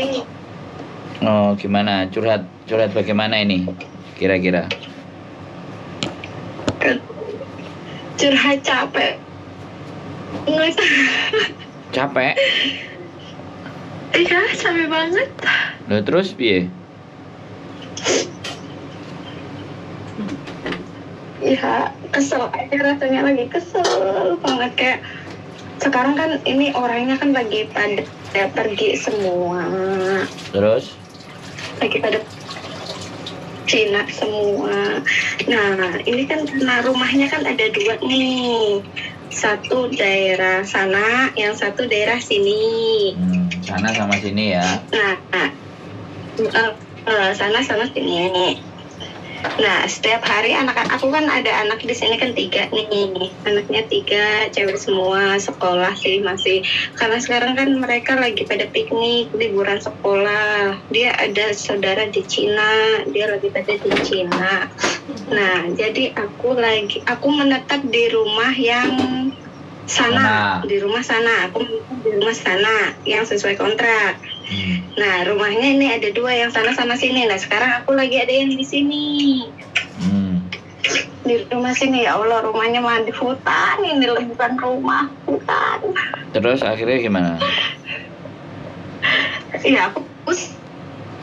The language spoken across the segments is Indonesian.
sering. Oh, gimana? Curhat bagaimana ini? Kira-kira? Curhat capek. Nggak. Capek? Iya, capek banget. Loh, terus piye? Iya, kesel aja rasanya, lagi kesel banget. Kayak sekarang kan ini orangnya kan lagi pada pergi semua. Terus? Lagi pada Cina semua. Nah, ini kan karena rumahnya kan ada dua nih. Satu daerah sana, yang satu daerah sini. Sana sama sini ya. Nah, sana sama sini. Nah, setiap hari aku kan ada anak di sini kan 3 nih. Anaknya 3, cewek semua, sekolah sih masih. Karena sekarang kan mereka lagi pada piknik, liburan sekolah. Dia ada saudara di Cina, dia lagi pada di Cina. Nah, jadi aku menetap di rumah yang sana. Di rumah sana, aku menetap di rumah sana yang sesuai kontrak. Nah, rumahnya ini ada 2, yang sana sama sini. Nah, sekarang aku lagi ada yang di sini. Di rumah sini, ya Allah, rumahnya mah di hutan. Ini bukan rumah, hutan. Terus akhirnya gimana? Ya, aku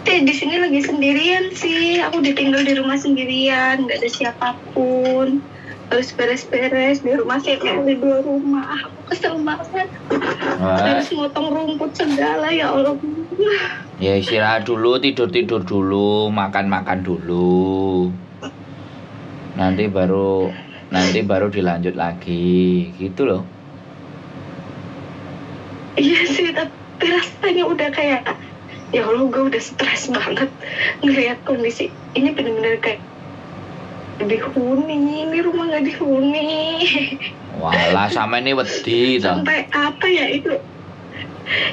di sini lagi sendirian sih. Aku ditinggal di rumah sendirian, nggak ada siapapun. Harus beres-beres di rumah sih, di 2 rumah. Aku kesel banget. Harus motong rumput segala, ya Allah. Ya istirahat dulu, tidur dulu, makan dulu. Nanti baru dilanjut lagi, gitu loh. Iya sih, tapi rasanya udah kayak, ya Allah, gue udah stres banget ngeliat kondisi ini. Bener-bener kayak dihuni, ini rumah nggak dihuni. Walah, sama ini wedi toh. Sampai apa ya itu?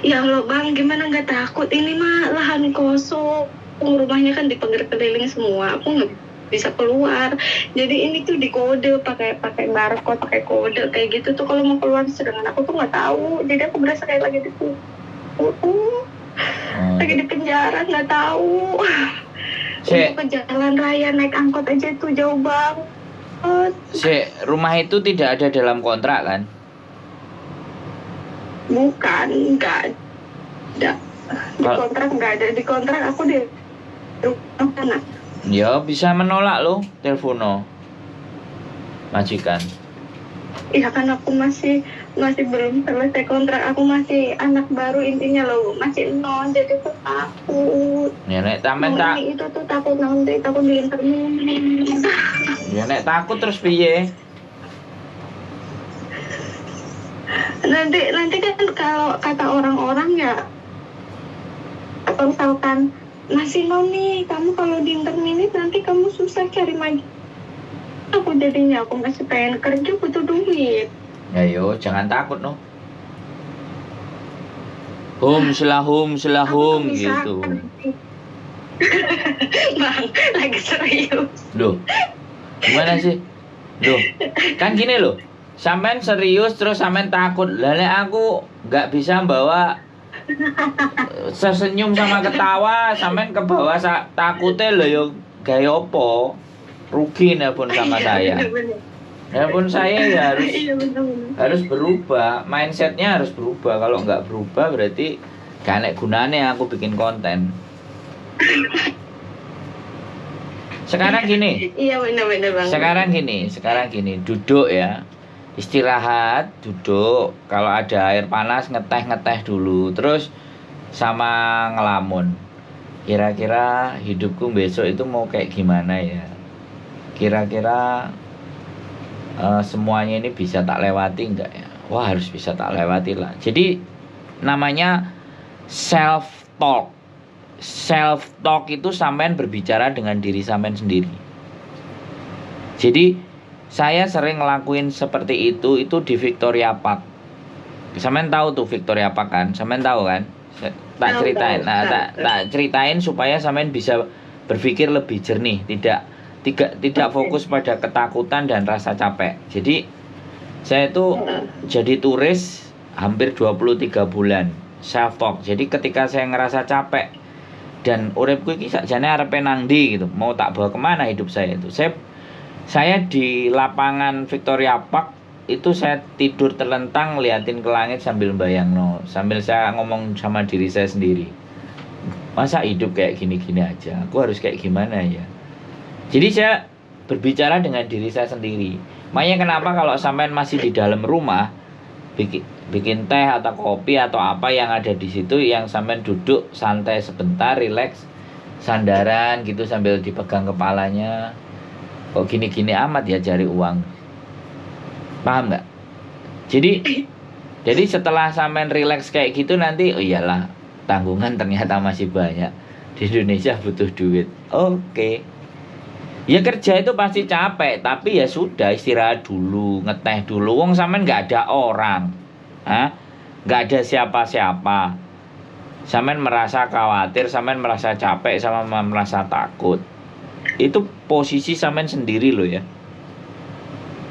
Ya Allah bang, gimana nggak takut? Ini mah lahan kosong, rumahnya kan dipagar keliling semua. Aku nggak bisa keluar. Jadi ini tuh dikode pakai barcode, pakai kode kayak gitu tuh kalau mau keluar. Sedangkan aku tuh nggak tahu. Jadi aku berasa kayak lagi lagi di penjara, nggak tahu. Untuk ke jalan raya naik angkot aja tuh jauh banget. Rumah itu tidak ada dalam kontrak kan? Bukan, nggak ada. Di kontrak nggak ada. Di kontrak aku di rumah sana. Ya bisa menolak loh, telepono majikan. Iya kan aku masih belum selesai kontrak, aku masih anak baru intinya loh, masih nol, jadi aku takut. Ya nek tamen tak itu tuh takut nanti takut diintermin. Ya nek takut terus piye? Nanti kan kalau kata orang-orang ya, atau misalkan masih nih, kamu kalau diintermin nanti kamu susah cari maju. Aku jadinya aku masih pengen kerja, butuh duit. Ya yo, jangan takut no. Selahum gitu. Bang, lagi serius. Loh, gimana sih? Loh, kan gini loh. Sampean serius terus sampean takut. Lah nek aku nggak bisa bawa sesenyum sama ketawa, sampean ke bawah takutnya lho yo gawe opo? Rugi nelpon sama saya. Nelpon saya ya harus berubah, mindsetnya harus berubah. Kalau nggak berubah berarti gak ada gunanya aku bikin konten. Sekarang gini. Iya benar Bang. Sekarang gini, duduk ya. Istirahat, duduk. Kalau ada air panas ngeteh dulu. Terus sama ngelamun. Kira-kira hidupku besok itu mau kayak gimana ya? Kira-kira semuanya ini bisa tak lewati enggak ya? Wah, harus bisa tak lewati lah. Jadi namanya self talk itu sampean berbicara dengan diri sampean sendiri. Jadi saya sering ngelakuin seperti itu di Victoria Park. Sampean tahu tuh Victoria Park kan? Sampean tahu kan? Tak ceritain. Tak ceritain supaya sampean bisa berpikir lebih jernih, tidak fokus pada ketakutan dan rasa capek. Jadi saya itu jadi turis hampir 23 bulan self talk. Jadi ketika saya ngerasa capek dan uripku iki sakjane arepe nang ndi gitu, mau tak bawa kemana hidup saya itu. Saya di lapangan Victoria Park itu saya tidur terlentang liatin ke langit sambil bayangno, sambil saya ngomong sama diri saya sendiri. Masa hidup kayak gini-gini aja? Aku harus kayak gimana ya? Jadi saya berbicara dengan diri saya sendiri. Makanya kenapa kalau sampean masih di dalam rumah bikin teh atau kopi atau apa yang ada di situ, yang sampean duduk santai sebentar, rileks, sandaran gitu sambil dipegang kepalanya. Kok gini-gini amat ya cari uang? Paham nggak? Jadi setelah sampean rileks kayak gitu nanti, oh iyalah, tanggungan ternyata masih banyak. Di Indonesia butuh duit. Oke. Ya kerja itu pasti capek, tapi ya sudah istirahat dulu, ngeteh dulu. Wong sampean nggak ada orang, nggak ada siapa-siapa. Sampean merasa khawatir, sampean merasa capek, sama merasa takut. Itu posisi sampean sendiri loh ya.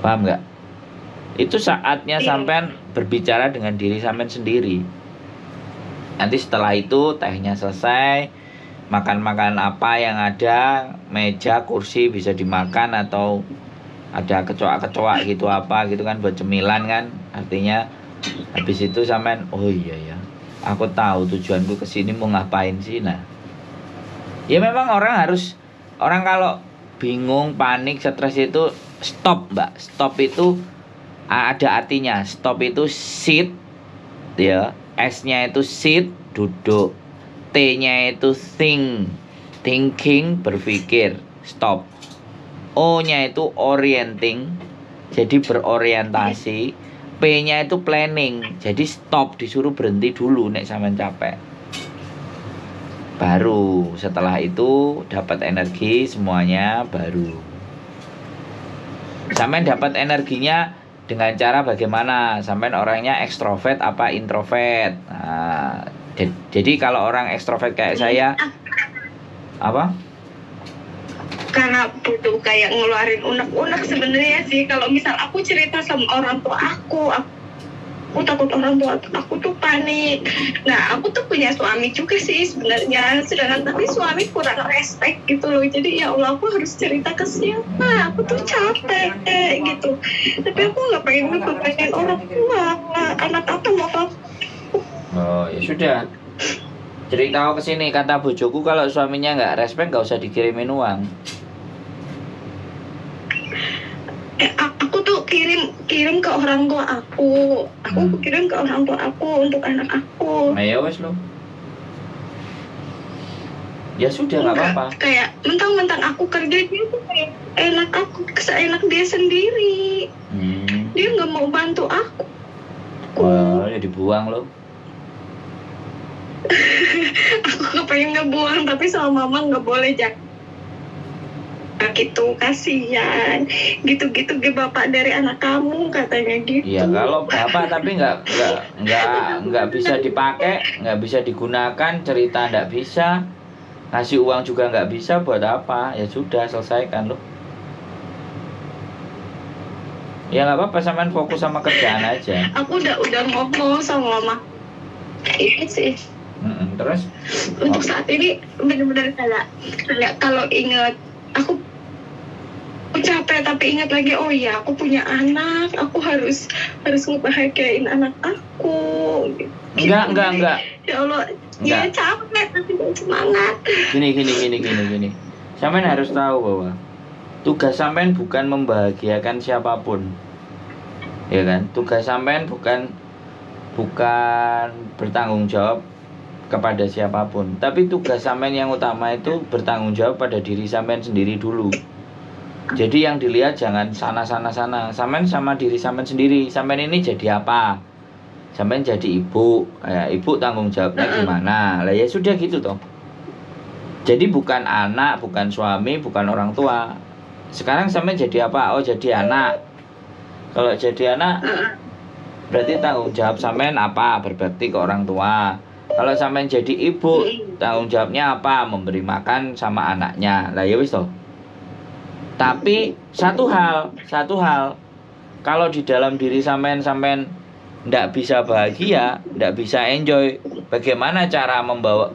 Paham nggak? Itu saatnya sampean berbicara dengan diri sampean sendiri. Nanti setelah itu tehnya selesai, makan-makan apa yang ada, meja, kursi bisa dimakan, atau ada kecoak-kecoak gitu apa gitu kan buat cemilan kan. Artinya habis itu sampean, oh iya ya, aku tahu tujuanku kesini mau ngapain sih. Nah, ya memang orang kalau bingung, panik, stres itu stop, Mbak. Stop itu ada artinya. Stop itu sit ya, S-nya itu sit, duduk. T-nya itu think, thinking, berpikir, stop. O-nya itu orienting, jadi berorientasi. P-nya itu planning, jadi stop, disuruh berhenti dulu nek sampean capek. Baru setelah itu dapat energi semuanya baru. Sampean dapat energinya dengan cara bagaimana? Sampean orangnya ekstrovert apa introvert? Nah, jadi kalau orang ekstrovert kayak saya, apa? Karena butuh kayak ngeluarin unek-unek sebenarnya sih. Kalau misal aku cerita sama orang tua aku takut orang tua aku tuh panik. Nah, aku tuh punya suami juga sih sebenarnya, sedangkan tapi suami kurang respect gitu loh. Jadi ya Allah, aku harus cerita ke siapa? Aku tuh capek gitu. Tapi aku nggak pengen ngebebanin orang tua. Anak aku mau apa? Oh ya sudah, cerita ke sini. Kata bojoku kalau suaminya nggak respect nggak usah dikirimin uang. Aku tuh kirim ke orang tua aku. Aku kirim ke orang tua aku untuk anak aku. Nah ya wes lo. Ya sudah nggak apa-apa. Kayak mentang-mentang aku kerja, dia tuh kayak enak, aku seenak dia sendiri. Dia nggak mau bantu aku. Wah, ya dibuang lo. Aku kepengen ngebuang, tapi sama mama nggak boleh, Jak. Gitu, kasihan. Gitu-gitu ke bapak dari anak kamu, katanya gitu. Iya, kalau bapak tapi nggak bisa dipakai, nggak bisa digunakan, cerita nggak bisa, ngasih uang juga nggak bisa, buat apa? Ya sudah, selesaikan lo. Ya nggak apa-apa, sampean fokus sama kerjaan aja. Aku udah ngomong sama mama. Ini sih. Terus? Untuk saat ini benar-benar kayak kalau ingat aku capek, tapi ingat lagi, oh iya aku punya anak, aku harus ngebahagiain anak aku. Enggak. Ya Allah, ya capek tapi semangat. Gini. Sampean harus tahu bahwa tugas sampean bukan membahagiakan siapapun. Ya kan? Tugas sampean bukan bertanggung jawab kepada siapapun, tapi tugas sampean yang utama itu bertanggung jawab pada diri sampean sendiri dulu. Jadi yang dilihat jangan sana. Sampean sama diri sampean sendiri. Sampean ini jadi apa? Sampean jadi ibu. Ibu tanggung jawabnya gimana? Lah ya sudah gitu toh. Jadi bukan anak, bukan suami, bukan orang tua. Sekarang sampean jadi apa? Oh, jadi anak. Kalau jadi anak berarti tanggung jawab sampean apa? Berbakti ke orang tua. Kalau sampean jadi ibu, tanggung jawabnya apa? Memberi makan sama anaknya. Lah ya wis toh. Tapi satu hal, kalau di dalam diri sampean ndak bisa bahagia, ndak bisa enjoy, bagaimana cara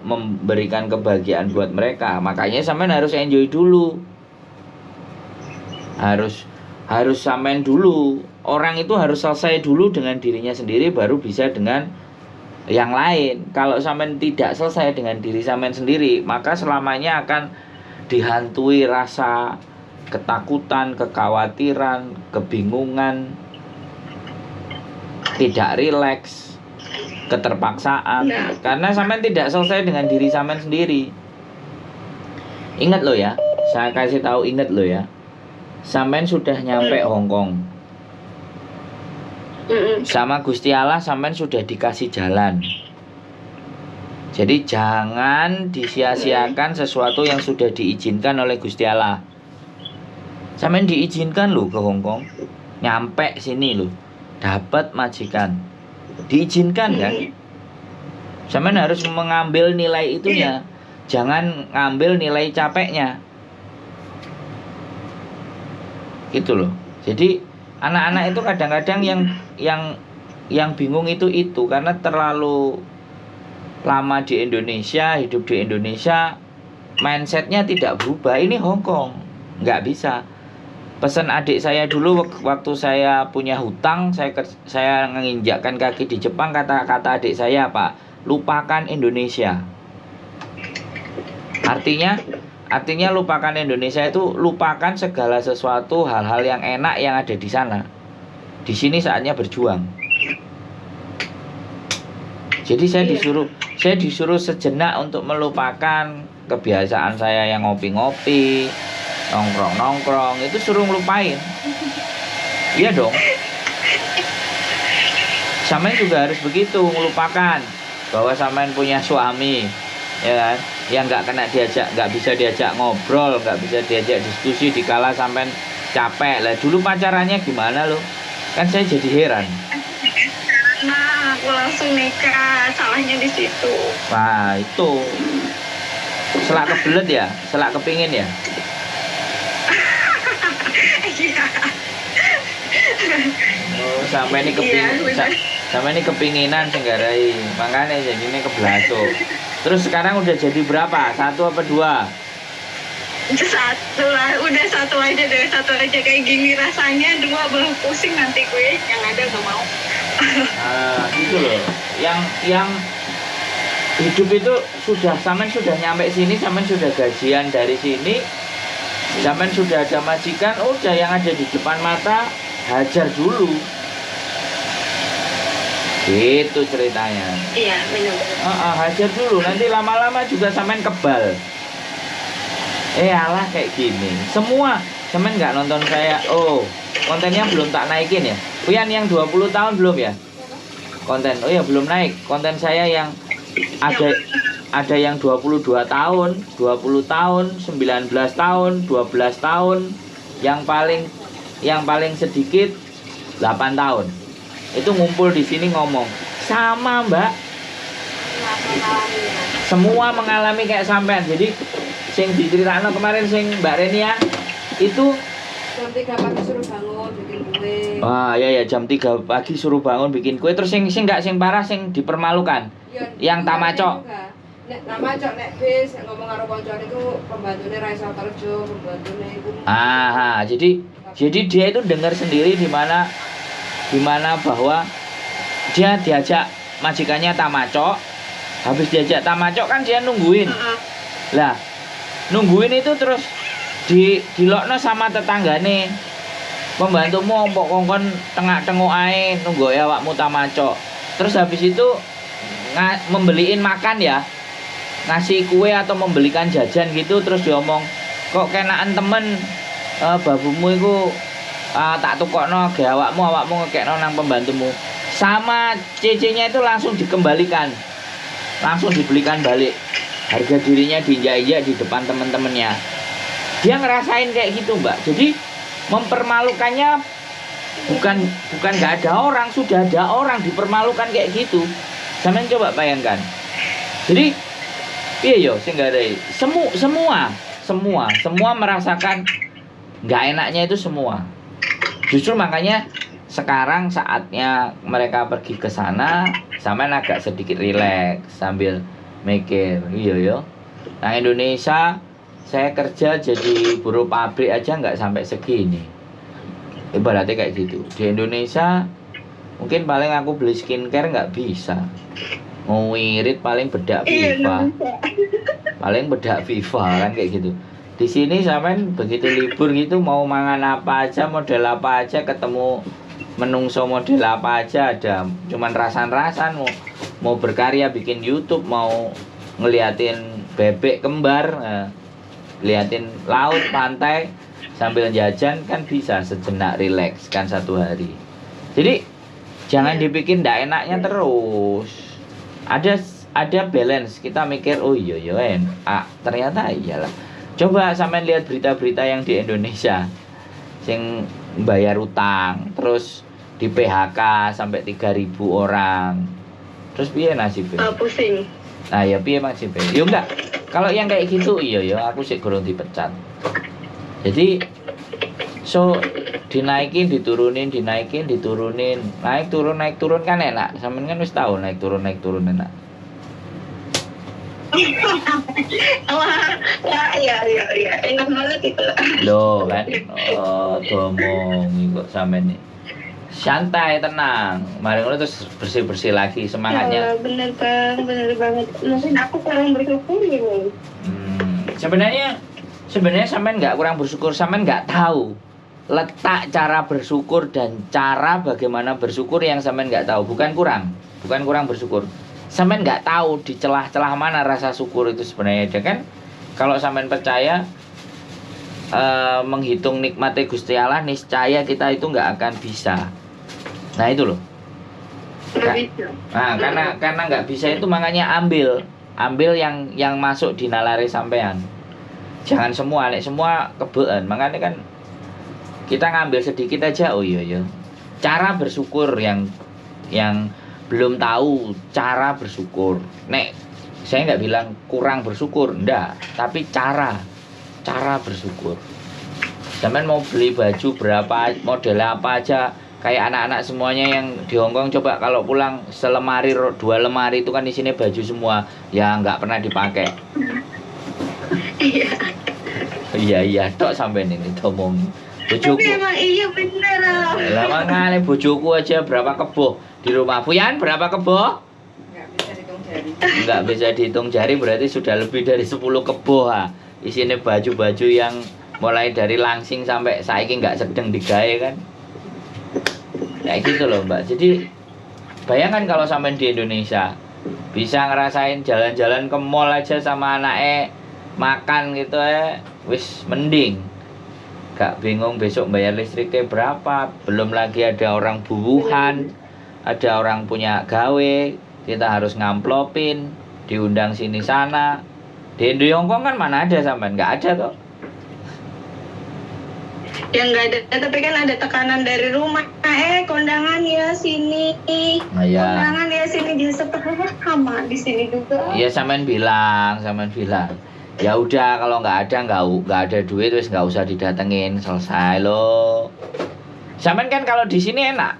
memberikan kebahagiaan buat mereka. Makanya sampean harus enjoy dulu. Harus sampean dulu. Orang itu harus selesai dulu dengan dirinya sendiri, baru bisa dengan yang lain. Kalau sampean tidak selesai dengan diri sampean sendiri, maka selamanya akan dihantui rasa ketakutan, kekhawatiran, kebingungan, tidak rileks, keterpaksaan. Karena sampean tidak selesai dengan diri sampean sendiri. Ingat loh ya, saya kasih tahu, ingat loh ya. Sampean sudah nyampe Hong Kong. Sama Gusti Allah sampean sudah dikasih jalan. Jadi jangan disia-siakan sesuatu yang sudah diizinkan oleh Gusti Allah. Sampean diizinkan loh ke Hong Kong. Nyampe sini loh, dapat majikan. Diizinkan kan? Sampean harus mengambil nilai itunya. Jangan ngambil nilai capeknya. Gitu loh. Jadi anak-anak itu kadang-kadang yang bingung itu karena terlalu lama di Indonesia, hidup di Indonesia, mindsetnya tidak berubah. Ini Hong Kong, nggak bisa. Pesan adik saya dulu waktu saya punya hutang, saya menginjakkan kaki di Jepang, kata adik saya, Pak, lupakan Indonesia. Artinya lupakan Indonesia itu lupakan segala sesuatu, hal-hal yang enak yang ada di sana. Di sini saatnya berjuang. Jadi saya disuruh sejenak untuk melupakan kebiasaan saya yang ngopi-ngopi, nongkrong-nongkrong, itu suruh ngelupain. Iya dong. Sampean juga harus begitu, melupakan bahwa sampean punya suami, ya kan? Yang nggak bisa diajak ngobrol, nggak bisa diajak diskusi dikala sampean capek. Lah dulu pacarannya gimana lo? Kan saya jadi heran. Nah, aku langsung nikah, salahnya di situ. Nah itu selak kebelet ya, selak kepingin ya. Iya. Oh, sampai ini kepinginan senggarai, makanya jadinya kebelaso. Terus sekarang udah jadi berapa? 1 apa 2? 1 lah, udah 1 aja deh, 1 aja kayak gini rasanya, 2 belum pusing nanti gue, yang ada gak mau. Gitu loh. Yang hidup itu sampean sudah nyampe sini, sampean sudah gajian dari sini, sampean sudah ada majikan, udah yang ada di depan mata hajar dulu. Itu ceritanya. Iya, benar. Hajar dulu, nanti lama-lama juga sampean kebal. Alah kayak gini. Semua sampean nggak nonton saya. Oh, kontennya belum tak naikin ya. Pian yang 20 tahun belum ya? Konten. Oh ya, belum naik. Konten saya yang ada yang 22 tahun, 20 tahun, 19 tahun, 12 tahun, yang paling sedikit 8 tahun. Itu ngumpul di sini ngomong sama Mbak, semua mengalami kayak sampean. Jadi sing diceritakno kemarin sing Mbak Renia itu jam 3 pagi suruh bangun bikin kue. Ya jam 3 pagi suruh bangun bikin kue. Terus sing parah sing dipermalukan yang tamacok. Nek tamacok nek bis ngomong karo koncone itu pembantune ra iso kerja, pembantune iku. Jadi dia itu dengar sendiri di mana bahwa dia diajak majikannya tamacok. Habis diajak tamacok kan dia nungguin. Lah, nungguin itu terus dilokno sama tetanggane. Pembantumu ompok kongkon tengok-tengok ae nunggu awakmu tamacok. Terus habis itu membeliin makan ya. Ngasih kue atau membelikan jajan gitu, terus diomong, "Kok kenaan temen babumu iku tak tukokno ge awakmu ngekekno nang pembantumu." Sama cece-nya itu langsung dikembalikan. Langsung dibelikan balik. Harga dirinya diinjak-injak di depan teman-temannya. Dia ngerasain kayak gitu, Mbak. Jadi mempermalukannya bukan nggak ada orang, sudah ada orang dipermalukan kayak gitu. Sampeyan coba bayangkan. Jadi iya yo sing garai. Semua merasakan nggak enaknya itu semua. Justru makanya sekarang saatnya mereka pergi ke sana, sampean agak sedikit rileks sambil mikir, iya yo. Nah Indonesia saya kerja jadi buruh pabrik aja nggak sampai segini. Ibaratnya kayak gitu. Di Indonesia mungkin paling aku beli skincare nggak bisa. Mau wirid paling bedak FIFA. Paling bedak FIFA kan kayak gitu. Di sini sampean begitu libur gitu mau mangan apa aja, model apa aja, ketemu menungso model apa aja ada. Cuman rasan-rasan mau berkarya bikin YouTube, mau ngeliatin bebek kembar, liatin laut, pantai sambil jajan kan bisa sejenak rileks kan satu hari. Jadi jangan dibikin ndak enaknya terus. Ada balance. Kita mikir oh iya ternyata iyalah. Coba sampean lihat berita-berita yang di Indonesia sing bayar utang terus di PHK sampai 3.000 orang. Terus piye nasibnya? Pusing. Nah ya piye nasibnya? Yo enggak. Kalau yang kayak gitu iya ya aku sih kurang dipecat. Jadi dinaikin diturunin, dinaikin diturunin, naik turun kan enak. Sampean kan wis tahu naik turun enak. Wah, ya, enak banget itu. Loh kan, domong kok sampean nih. Santai, tenang. Mari ngono terus bersih-bersih lagi semangatnya. Ya, bener banget. Mungkin aku kurang bersyukur ya, Bang. Sebenarnya sampean nggak kurang bersyukur, sampean nggak tahu letak cara bersyukur dan cara bagaimana bersyukur yang sampean nggak tahu. Bukan kurang bersyukur. Sampean nggak tahu di celah-celah mana rasa syukur itu sebenarnya ada kan. Kalau sampean percaya menghitung nikmatnya Gusti Allah, niscaya kita itu nggak akan bisa. Nah itu loh. Nah karena nggak bisa itu makanya ambil yang masuk di nalari sampean. Jangan semua, semua kebeen. Makanya kan kita ngambil sedikit aja. Oh iya. Cara bersyukur yang belum tahu cara bersyukur. Saya nggak bilang kurang bersyukur, enggak. Tapi cara bersyukur. Sampean mau beli baju berapa, model apa aja, kayak anak-anak semuanya yang di Hongkong coba kalau pulang selemari 2 lemari itu kan di sini baju semua, ya nggak pernah dipakai. Iya, tok sampean ini ngomong. Bojoku. Memang iya bener. Lah mangane bojoku aja berapa kebo di rumah. Fuyan berapa kebo? Enggak bisa dihitung jari berarti sudah lebih dari 10 kebo ha. Isinya baju-baju yang mulai dari langsing sampai saiki enggak sedeng digawe kan. Kayak gitu loh, Mbak. Jadi bayangkan kalau sampai di Indonesia bisa ngerasain jalan-jalan ke mall aja sama anaknya makan gitu wis mending. Gak bingung besok bayar listriknya berapa. Belum lagi ada orang bubuhan, ada orang punya gawe, kita harus ngamplopin, diundang sini sana. Di Hongkong kan mana ada sampean, nggak ada kok. Ya nggak ada, tapi kan ada tekanan dari rumah. Kondangan ya sini. Nah, ya. Kondangan ya sini di setelah sama di sini juga. Iya sampean bilang. Ya udah kalau nggak ada duit terus nggak usah didatengin, selesai loh. Sampean kan kalau di sini enak.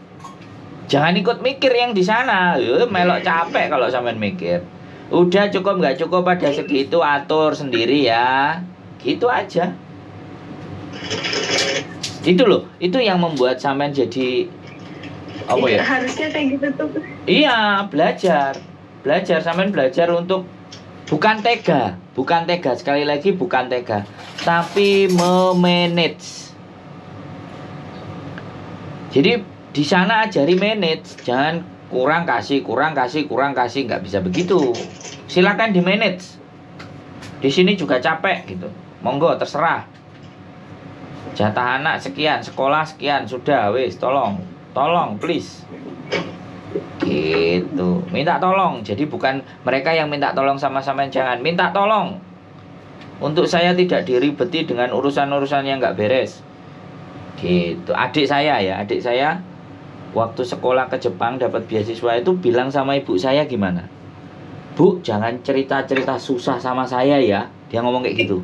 Jangan ikut mikir yang di sana. Melok capek kalau sampean mikir. Udah cukup nggak cukup pada segitu atur sendiri ya. Gitu aja. Itu loh, itu yang membuat sampean jadi apa ya? Harusnya kayak gitu tuh. Iya, belajar sampean belajar untuk bukan tega, sekali lagi bukan tega, tapi memanage. Jadi di sana ajari manage, jangan kurang kasih, nggak bisa begitu. Silakan di manage. Di sini juga capek gitu. Monggo terserah. Jatah anak sekian, sekolah sekian, sudah wis tolong please. Gitu, minta tolong. Jadi bukan mereka yang minta tolong sama sampean, jangan minta tolong. Untuk saya tidak diribeti dengan urusan-urusan yang nggak beres. Gitu. Adik saya waktu sekolah ke Jepang dapat beasiswa itu bilang sama ibu saya gimana? Bu, jangan cerita-cerita susah sama saya ya. Dia ngomong kayak gitu.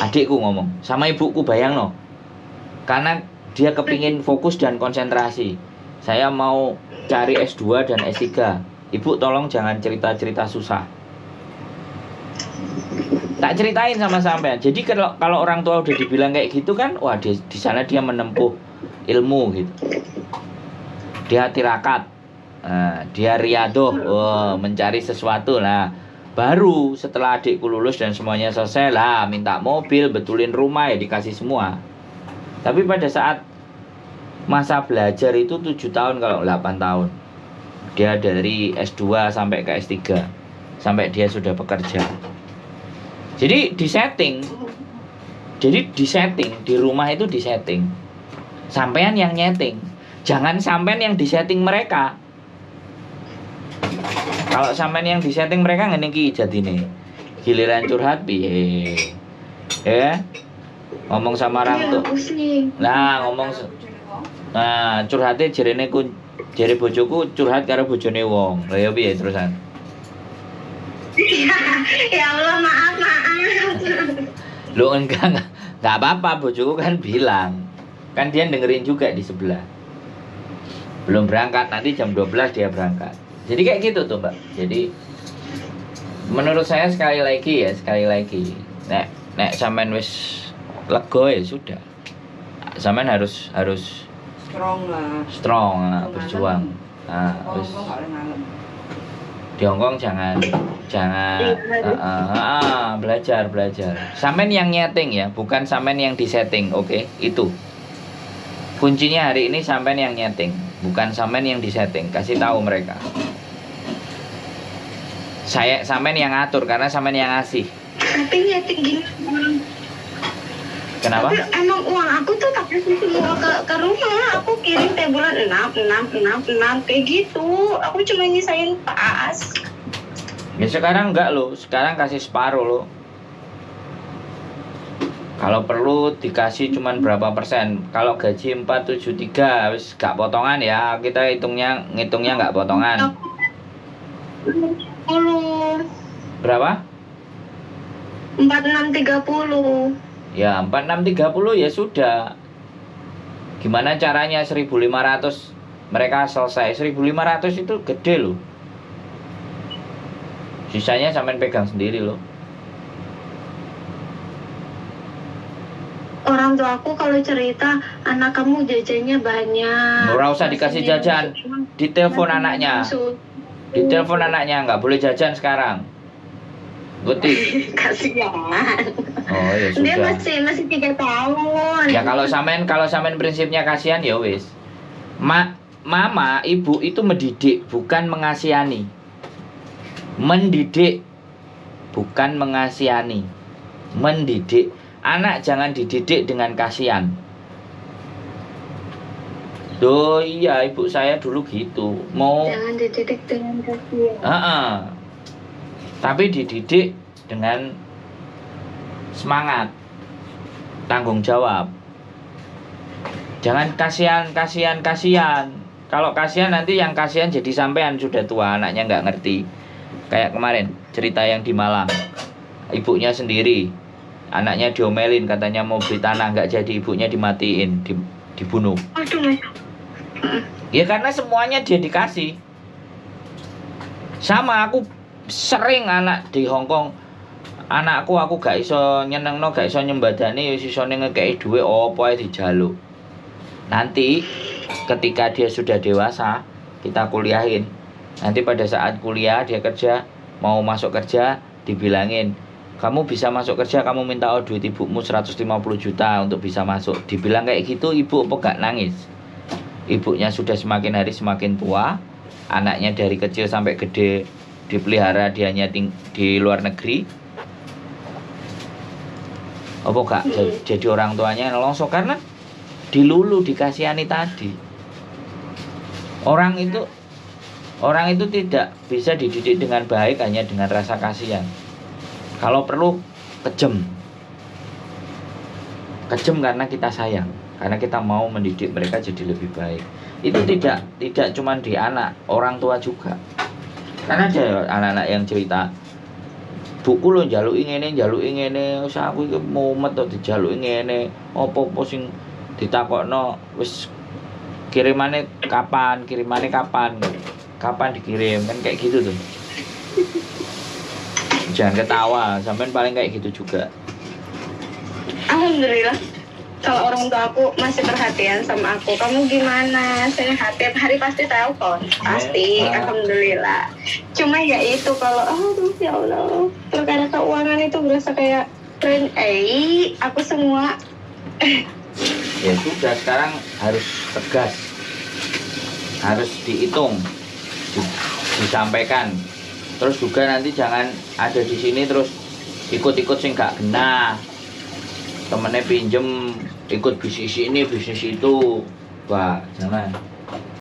Adikku ngomong sama ibuku, bayang no. Karena dia kepingin fokus dan konsentrasi. Saya mau cari S2 dan S3. Ibu tolong jangan cerita-cerita susah. Tak ceritain sama sampean. Jadi kalau orang tua udah dibilang kayak gitu kan, wah di sana dia menempuh ilmu gitu. Dia tirakat. Nah, dia riadoh, mencari sesuatu lah. Baru setelah adikku lulus dan semuanya selesai lah, minta mobil, betulin rumah ya dikasih semua. Tapi pada saat masa belajar itu 7 tahun kalau 8 tahun. Dia dari S2 sampai ke S3. Sampai dia sudah bekerja. Jadi disetting. Di rumah itu disetting. Sampean yang nyeting. Jangan sampean yang disetting mereka. Kalau sampean yang disetting mereka ngene iki jadine. Giliran curhat piye? Ya. Ngomong sama orang tuh. Nah, nah, curhate jarene jare bojoku curhat karo bojone wong. Lah ya piye terusan? Ya Allah, maaf. Lo enggak apa-apa, bojoku kan bilang. Kan dia dengerin juga di sebelah. Belum berangkat, nanti jam 12 dia berangkat. Jadi kayak gitu tuh, Mbak. Jadi menurut saya sekali lagi nek sampean wis lega ya sudah. Sampean harus strong lah, berjuang. Nah, wis di Hongkong jangan belajar. Sampean yang nyeting ya, bukan sampean yang disetting, oke? Itu. Kuncinya hari ini sampean yang nyeting, bukan sampean yang disetting. Kasih tahu mereka. Sampean yang ngatur karena sampean yang ngasih. Tapi nyeting gini. Kenapa? Tapi emang uang aku tuh tak kasih semua ke rumah. Aku kirim tiap bulan 6 kayak gitu. Aku cuma nyisain pas. Ya sekarang enggak loh. Sekarang kasih separuh loh. Kalau perlu dikasih cuman berapa persen. Kalau gaji 473 wis gak potongan ya. Kita ngitungnya enggak potongan. 10. Berapa? 4630. Ya 4630 ya sudah. Gimana caranya 1500 mereka selesai. 1500 itu gede loh. Sisanya sampean pegang sendiri loh. Orang tua aku kalau cerita, anak kamu jajannya banyak. Nggak usah dikasih jajan. Ditelepon anaknya. Ditelepon anaknya, nggak boleh jajan sekarang. Ngerti? Kasihan. Oh ya sudah. Dia masih 3 tahun. Ya kalau sampean prinsipnya kasihan ya wis. Mama, ibu itu mendidik bukan mengasihani. Mendidik bukan mengasihani. Mendidik. Anak jangan dididik dengan kasihan. Duh iya, ibu saya dulu gitu. Jangan dididik dengan kasihan. Tapi dididik dengan semangat, tanggung jawab. Jangan kasihan. Kalau kasihan nanti yang kasihan jadi sampean sudah tua, anaknya nggak ngerti. Kayak kemarin cerita yang di Malang, ibunya sendiri, anaknya diomelin katanya mau beli tanah nggak jadi, ibunya dimatiin, dibunuh. Aduh. Ya karena semuanya dia dikasih. Sama aku sering anak di Hongkong, anakku aku gak iso nyenengno, gak iso nyembadani, wis isone ngekeki dhuwit apa ae dijaluk. Nanti ketika dia sudah dewasa, kita kuliahin. Nanti pada saat kuliah dia kerja, mau masuk kerja, dibilangin, kamu bisa masuk kerja, kamu minta duit ibumu 150 juta untuk bisa masuk. Dibilang kayak gitu, ibu apa gak nangis? Ibunya sudah semakin hari semakin tua, anaknya dari kecil sampai gede dipelihara, dianya di luar negeri. Apa gak jadi orang tuanya nelongso karena dilulu, dikasihani tadi. Orang itu tidak bisa dididik dengan baik hanya dengan rasa kasihan. Kalau perlu kejam karena kita sayang, karena kita mau mendidik mereka jadi lebih baik. Itu tidak cuma di anak, orang tua juga. Karena ada anak-anak yang cerita, buku lo njaluki ngene, wis aku iki mumet to dijaluki ngene, apa-apa sing ditakokno wis kirimane kapan. kapan dikirim, kan kayak gitu tuh. Jangan ketawa, sampean paling kayak gitu juga. Alhamdulillah. Kalau orang tua aku masih perhatian sama aku, kamu gimana? Sehat? Tiap hari pasti telepon, pasti. Alhamdulillah. Cuma ya itu kalau, aduh ya Allah, perkara keuangan itu berasa kayak aku semua. Ya sudah, sekarang harus tegas, harus dihitung, disampaikan. Terus juga nanti jangan ada di sini terus ikut-ikut sing gak kena. Temennya pinjem ikut bisnis ini bisnis itu, wah jangan.